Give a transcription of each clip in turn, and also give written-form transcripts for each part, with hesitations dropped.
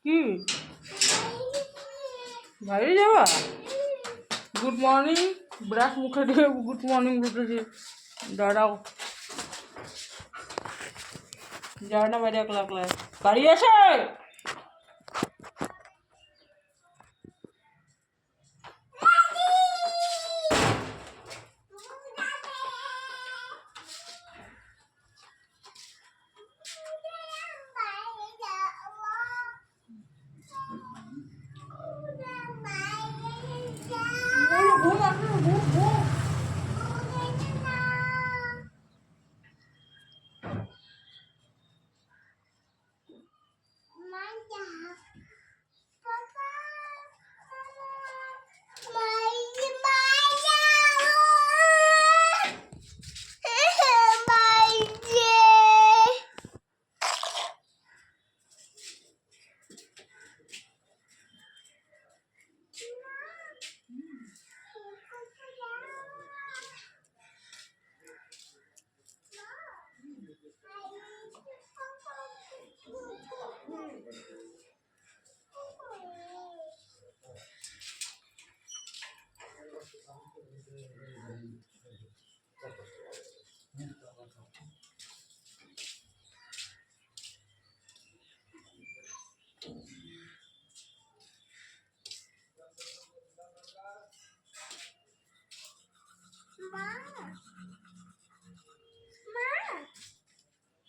কি বাইরে যাবা? Good morning. ব্রাশ মুখে দিয়ে গুড মর্নিং বলতেছি। দাঁড়াও, যাও না বাইরে একলা একলা। গাড়ি আছে? ঘুম আসলে ঘুম ঘুম।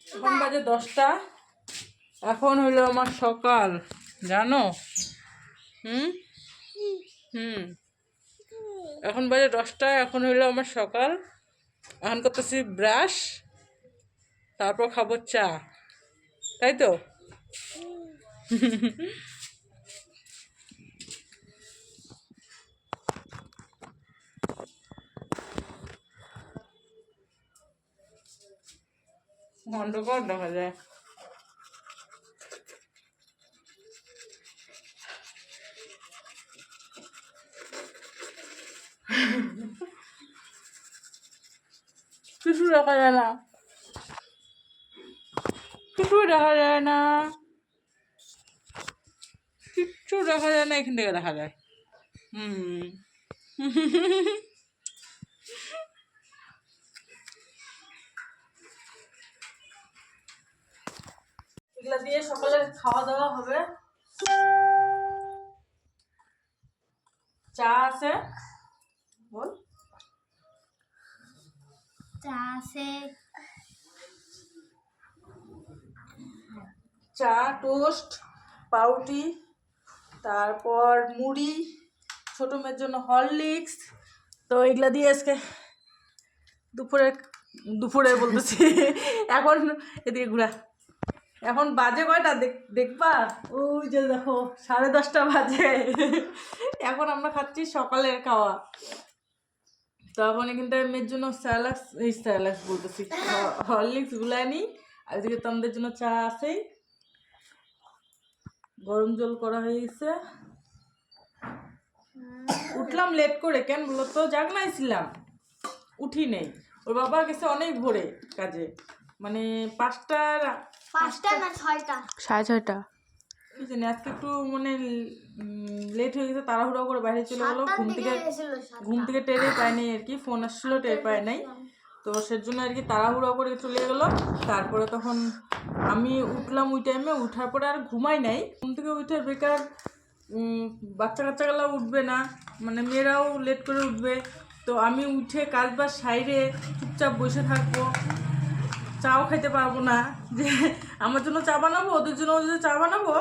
এখন বাজে 10টা। এখন হইলো আমার সকাল, জানো? হুম হুম এখন বাজে 10টা। এখন হইলো আমার সকাল। এখন করতেছি ব্রাশ, তারপর খাবো চা, তাই তো? অন্ধকার দেখা যায়। কিছু দেখা যায় না, কিছুই দেখা যায় না, কিচ্ছু দেখা যায় না। এখান থেকে দেখা যায়। হুম এগুলা দিয়ে সকালে খাওয়া দাওয়া হবে। চা আছে, বল। চা আছে, চা, টোস্ট, পাউরুটি, তারপর মুড়ি, ছোটো মেয়ের জন্য হরলিক্স। তো এগুলা দিয়ে আজকে দুপুরে দুপুরে বলতেছি এখন এদিকে ঘুরা। এখন বাজে কয়টা দেখবা? ওই যে দেখো 10:30 বাজে। এখন আমরা খাচ্ছি সকালের খাওয়া। তো এখন এখানটায় মেয়ের জন্য স্যালাক্স বলতেছি, হরলিক্স গুলাই নিই। আর এদিকে তো আমাদের জন্য চা আছেই, গরম জল করা হয়ে গেছে। উঠলাম লেট করে, কেন বলো তো? জাগনাইছিলাম, উঠি নেই। ওর বাবা গেছে অনেক ভোরে কাজে, মানে 5টা না 6টা, 6:30। কি জানি আজকে একটু মানে লেট হয়ে গেছে, তাড়াহুড়ো করে বাইরে চলে গেলো। ঘুম থেকে টেরে পায় নাই আর কি, ফোন আসছিলো, টের পায় নাই। তো সেজন্য আর কি তাড়াহুড়ো করে চলে গেলো। তারপরে তখন আমি উঠলাম ওই টাইমে। উঠার পরে আর ঘুমাই নাই। ঘুম থেকে উঠে বেকার বাচ্চা কাচ্চাগুলো উঠবে না, মানে মেয়েরাও লেট করে উঠবে। তো আমি উঠে কাজ বাজ সাইডে চুপচাপ বসে থাকবো, চাও খাইতে পারবো না। যে আমার জন্য চা বানাবো, ওদের জন্য যদি চা বানাবো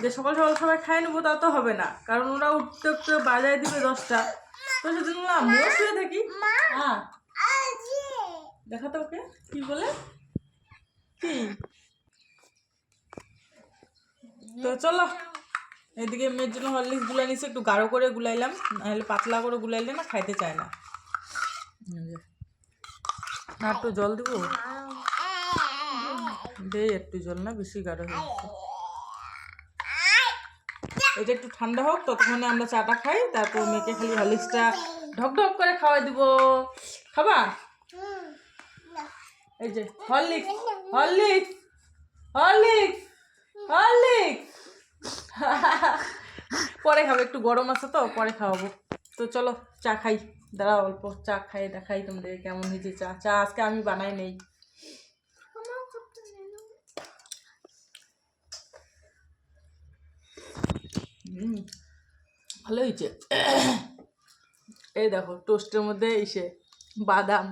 যে সকাল সকাল সবাই খাই নেবো, তা তো হবে না, কারণ ওরা উঠতে উঠতে বাজায় দিবে 10টা। তো সেজন্য না আমিও শুয়ে থাকি। হ্যাঁ, দেখাতে ওকে কি বলে কি। তো চলো, এদিকে মেয়ের জন্য হরলিক্স গুলাই নিচ্ছে, একটু গাঢ় করে গুলাইলাম, নাহলে পাতলা করে গুলাইলে না খাইতে চায় না। না একটু জল দিব, দে একটু জল, না বেশি গাঢ় হয়ে গেছে। এটা একটু ঠান্ডা হোক, ততক্ষণে আমরা চাটা খাই। তারপর মেয়েকে খালি হরলিক্সটা ঢক ঢক করে খাওয়াই দিব। খাবা? এই যে হরলিক্স, হরলিক্স, হরলিক্স, হরলিক্স। পরে খাবো, একটু গরম আছে তো পরে খাওয়াবো। তো চলো চা খাই, দাঁড়াও অল্প চা খাই দেখাই তোমাদের কেমন হয়েছে চা। চা আজকে আমি বানাই নেই। ভালো হয়েছে। এই দেখো টোস্টের মধ্যে এসে বাদাম।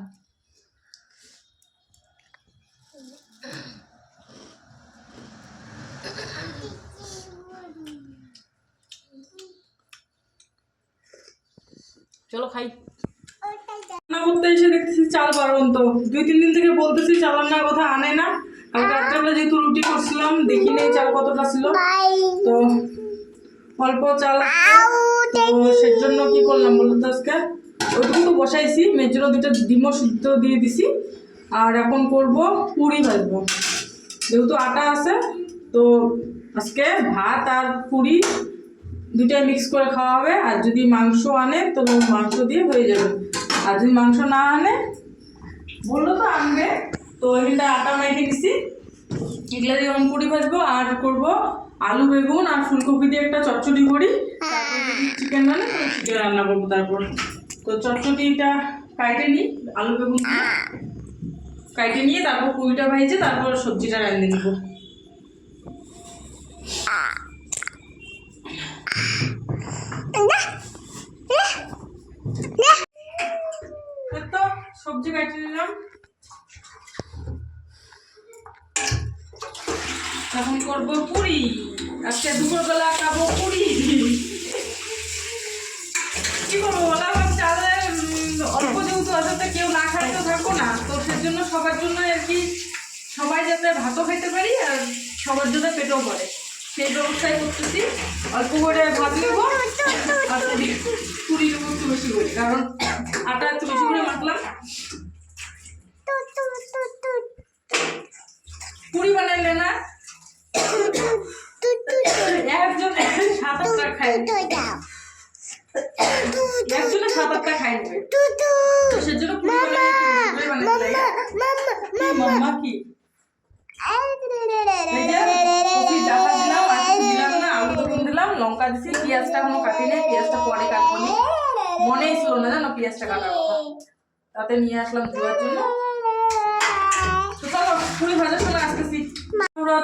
চলো খাই। রান্না করতে এসে দেখতেছি চাল বাড়ন্ত, 2-3 দিন থেকে বলতেছি চাল রান্নার কথা আনে না। কালকে রাত্রেবেলা যেহেতু রুটি করছিলাম দেখি নেই চাল কতটা ছিল, তো অল্প চাল তো সেজন্য কি করলাম বলতো আজকে ওইটুকু তো বসাইছি, মেয়ের জন্য 2টা ডিমও সিদ্ধ দিয়ে দিছি। আর এখন করব পুরি ভাজবো, যেহেতু আটা আছে তো আজকে ভাত আর পুরি দুটাই মিক্স করে খাওয়া হবে। আর যদি মাংস আনে তো মাংস দিয়ে হয়ে যাবে, আর যদি মাংস না আনে বললো তো আনবে, তো ওইটা আটা মাইকে দিছি, এগুলা দিয়ে আমি পুরি ভাজবো। আর করবো আলু বেগুন আর ফুলকপি দিয়ে একটা চচ্চড়ি করি, তারপর যদি চিকেন রান্না তো চিকেন রান্না করবো। তারপর তো চচ্চড়িটা কাটে নিই, আলু বেগুন কাটে নিয়ে তারপর পুরিটা ভাজে তারপর সবজিটা রান্না দিব। তো সবজি কাটে নিলাম, এখন করবো পুরি। আজকে দুপুরবেলা খাবো পুরি। কি করবো বলা, আমার চালে অল্প যেহেতু আছে কেউ না খাইতেও থাকবো না, তো সেজন্য সবার জন্য আর কি, সবাই যাতে ভাতও খেতে পারি আর সবার জন্য পেটও ভরে সেই ব্যবস্থাই করতেছি। অল্প করে ভাত নেবো আর পুরি নেবো একটু বেশি করে, কারণ আটা একটু বেশি করে মাখলাম। পুরি বানাইলে না একজন 7-8টা খায়, একজনে 7-8টা খায় নেবে, তো সেজন্য পুরি বানাইতে লাগে। মাম্মা কি দিলাম, লঙ্কা দিছি, পেঁয়াজটা এখনো কাটি নেই, পেঁয়াজটা পরে কাটবো, মনেই ছিল না জানো পেঁয়াজটা কাটার কথা, তাতে নিয়ে আসলাম ধোয়ার জন্য। তো চলো পুরি ভাজার সময় আসতেছি।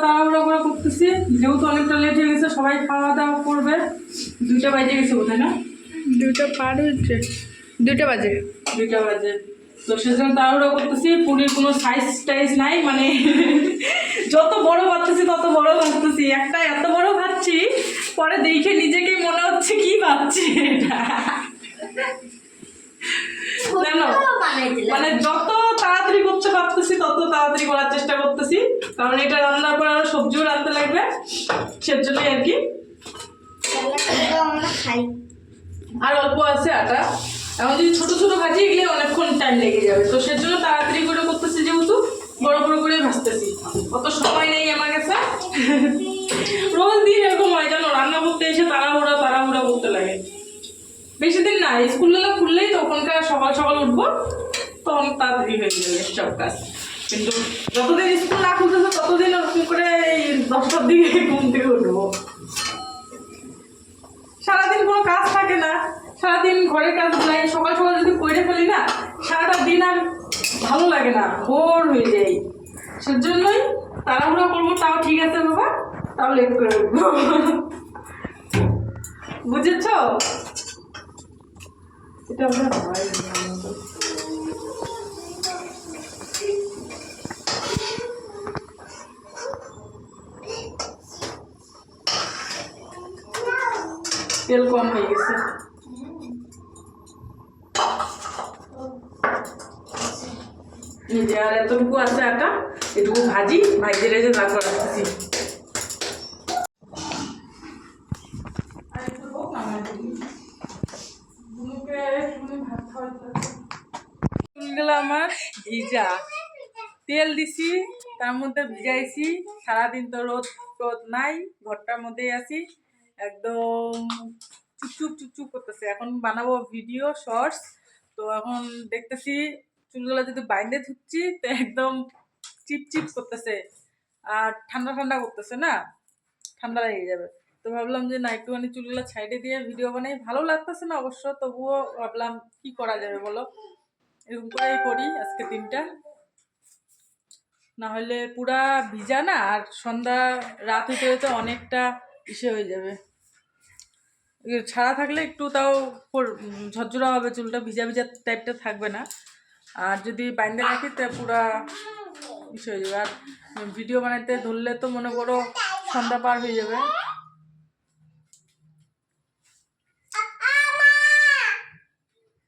তাড়াহুড়া করে করতেছি যেহেতু অনেকটা লেট হয়ে গেছে, সবাই খাওয়া দাওয়া করবে। 2টা বাজে গেছে বোধ হয় না, 2টা পার হচ্ছে, 2টা বাজে, 2টা বাজে। তো সেজন্য তাড়াহুড়া করতেছি, পুরির কোনো সাইজ টাইজ নাই, মানে যত বড় ভাবতেছি তত বড় ভাবতেছি, একটা এত বড় ভাবছি পরে দেখে নিজেকেই মনে হচ্ছে কি ভাবছি এটা। জানো মানে যত তাড়াতাড়ি করতে পারতেছি তত তাড়াতাড়ি করার চেষ্টা করতেছি, কারণ এটা রান্নার পর আরো সবজিও রাখতে লাগবে, সেজন্যই আর কি। আর অল্প আছে আটা, এখন যদি ছোট ছোট ভাজি গেলে অনেকক্ষণ টাইম লেগে যাবে, তো সেজন্য তাড়াতাড়ি করে করতেছি, যেহেতু বড় বড় করে ভাজতেছি, অত সময় নেই আমার কাছে। রোজ দিন এরকম হয় জানো, রান্না করতে এসে তাড়াহুড়া তাড়াহুড়া করতে লাগে। বেশি দিন না, স্কুলগুলো খুললেই তখনকার সকাল সকাল উঠবো, তখন তাড়াতাড়ি হয়ে যাবে সব কাজ। কিন্তু যতদিন স্কুল না খুলতেছে ততদিন ওরকম করে এই 10টার দিকে ঘুম থেকে উঠবো। সারাদিন কোনো কাজ থাকে না, সারাদিন ঘরের কাজ নাই, সকাল সকাল যদি করে ফেলি না সারাটা দিন আর ভালো লাগে না, বোর হয়ে যাই। সেজন্যই তাড়াহুড়া করবো, তাও ঠিক আছে বাবা, তাও লেট করে উঠবো, বুঝেছ? এটা আমরা হয় তেল কম হয়ে গেছে। আর এতটুকু আছে আটা, এটুকু ভাজি ভাইজে রেজে তারপর আসতেছি। চুলগুলো আমার ভিজা, তেল দিছি তার মধ্যে ভিজাইছি, সারাদিন তো রোদ রোদ নাই, ঘরটার মধ্যেই আছি, একদম চুপচুপ চুপচুপ করতেছে। এখন বানাবো ভিডিও শর্টস, তো এখন দেখতেছি চুলগুলো যদি বাইন্দে ধুচ্ছি তো একদম চিপচিপ করতেছে, আর ঠান্ডা ঠান্ডা করতেছে না, ঠান্ডা লেগে যাবে। তো ভাবলাম যে না একটুখানি চুলগুলো সাইডে দিয়ে ভিডিও বানাই, ভালো লাগতেছে না অবশ্য, তবুও ভাবলাম কি করা যাবে বলো, এরকম করেই করি আজকে দিনটা, না হলে পুরা ভিজা না, আর সন্ধ্যা রাত হইতে হইতে অনেকটা ইসে হয়ে যাবে। ছাড়া থাকলে একটু তাও ঝরঝরা হবে, চুলটা ভিজা ভিজা টাইপটা থাকবে না, আর যদি বাইন্দে রাখি তা পুরা ইসে হয়ে যাবে। আর ভিডিও বানাইতে ধরলে তো মনে করো সন্ধ্যা পার হয়ে যাবে।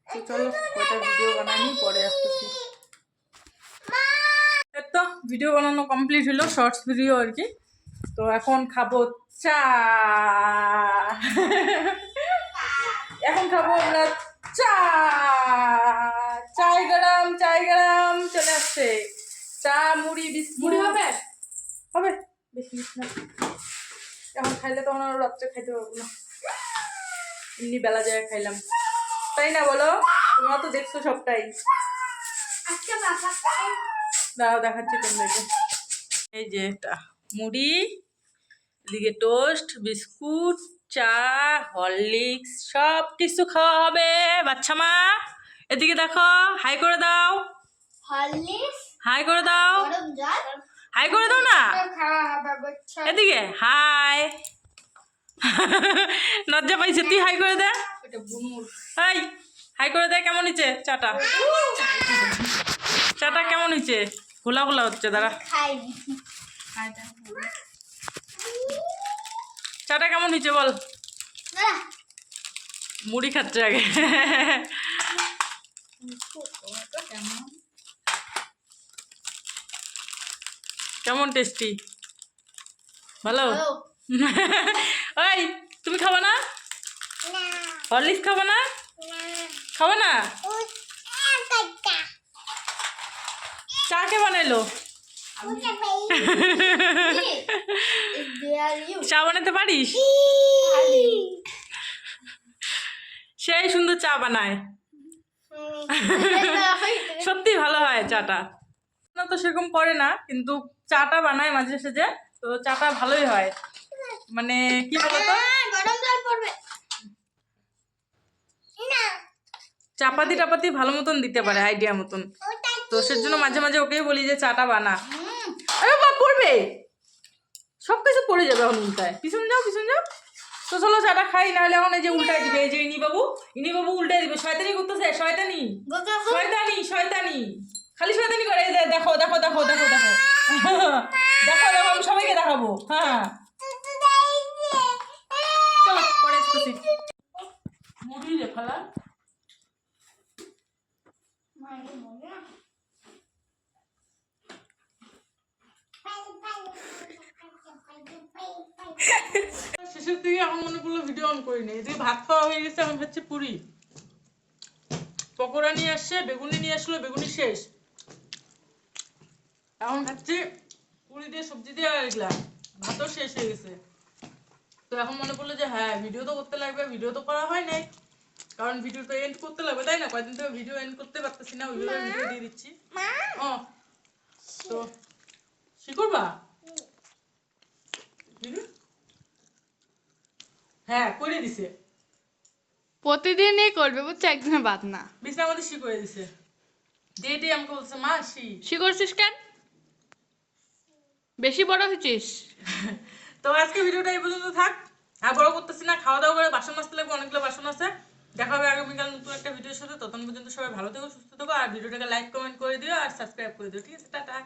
তো চলো কয়টা ভিডিও বানাইনি, পরে আসতেছি। তো ভিডিও বানানো কমপ্লিট হলো, শর্টস ভিডিও আর কি। তো এখন খাবো চা, এখন খাবো আমরা চা, চাই গরম চলে আসছে, চা মুড়ি মুড়ি হবে হবে বেশি না, এখন খাইলে তো আমরা রাত্রে খাইতে পারবো না, এমনি বেলা যায় খাইলাম, তাই না বলো? তোমরা তো দেখছো সবটাই। দাঁড়াও দেখাচ্ছি তোমাদেরকে, এই যে এটা মুড়ি, এদিকে টোস্ট, বিস্কুট, চা, হরলিক্স, সব কিছু খাওয়া হবে। বাচ্চা মা এদিকে দেখো, হাই করে দাও, হাই করে দাও, হাই করে দাও না, এদিকে হাই। লজ্জা পাইছে, তুই হাই করে দে, হাই হাই করে দে। কেমন হয়েছে চাটা? চাটা কেমন হয়েছে? ঘোলা ঘোলা হচ্ছে, দাঁড়া। চাটা কেমন হয়েছে বল? মুড়ি খাচ্ছে আগে। কেমন টেস্টি? ভালো? ওই তুমি খাবা না? হরলিক্স খাবা না? খাবা না? চা কে বানাইলো? চা বানাতে পারিস? সেই সুন্দর চা বানায়, সত্যি ভালো হয় চাটা। না তো সেরকম করে না, কিন্তু চাটা বানায় মাঝে সাঝে, তো চাটা ভালোই হয়। মানে কি বলতো, চাপাতি টাপাতি ভালো মতন দিতে পারে, আইডিয়া মতন, তো সেজন্য মাঝে মাঝে ওকেই বলি যে চাটা বানা। আরে বাবা পড়বে, সব কিছু পড়ে যাবে এখন উল্টায়, পিছন যাও পিছন যাও। তো চলো চাটা খাই, নাহলে এখন এই যে উল্টাই দিবে, এই যে ইনি বাবু উল্টাই দিবে, শয়তানি করতেছে, শয়তানি শয়তানি শয়তানি, খালি শয়তানি করে। দেখো দেখো দেখো দেখো দেখো দেখো দেখো, আমি সবাইকে দেখাবো। হ্যাঁ চলো পরে আসতেছি। মুড়ি রে ফালা, শেষের দিকে এখন মনে পড়লো ভিডিও অন করিনি। এদিকে ভাত খাওয়া হয়ে গেছে, এখন খাচ্ছি পুরি, পকোড়া নিয়ে আসছে, বেগুনি নিয়ে আসলো, বেগুনি শেষ, এখন খাচ্ছি পুরি দিয়ে সবজি দিয়ে, আর এগুলা ভাতও শেষ হয়ে গেছে। তো এখন মনে পড়লো যে হ্যাঁ ভিডিও তো করতে লাগবে, ভিডিও তো করা হয় নাই, কারণ ভিডিও তো এন্ড করতে লাগবে, তাই না? কয়েকদিন থেকে ভিডিও এন্ড করতে পারতেছি না, ওইভাবে ভিডিও দিয়ে দিচ্ছি। ও তো শিখবা, হ্যাঁ করে দিছে, প্রতিদিনই করবে বুঝছো, একদিনে বাদ না। বিছনা আমাদের শি করে দিছে, ডেটে আমাকে বলছে মা শি করছিস কেন? বেশি বড় হয়েছিস। তো আজকে ভিডিওটা এই পর্যন্ত থাক, আর বড় করতেছি না, খাওয়া দাওয়া করে বাসন মাজতে লাগবে, অনেকগুলো বাসন আছে। দেখা হবে আগামীকাল নতুন একটা ভিডিওর সাথে, ততক্ষণ পর্যন্ত সবাই ভালো থেকো, সুস্থ থেকো, আর ভিডিওটাকে লাইক কমেন্ট করে দিও, আর সাবস্ক্রাইব করে দিও, ঠিক আছে? টাটা।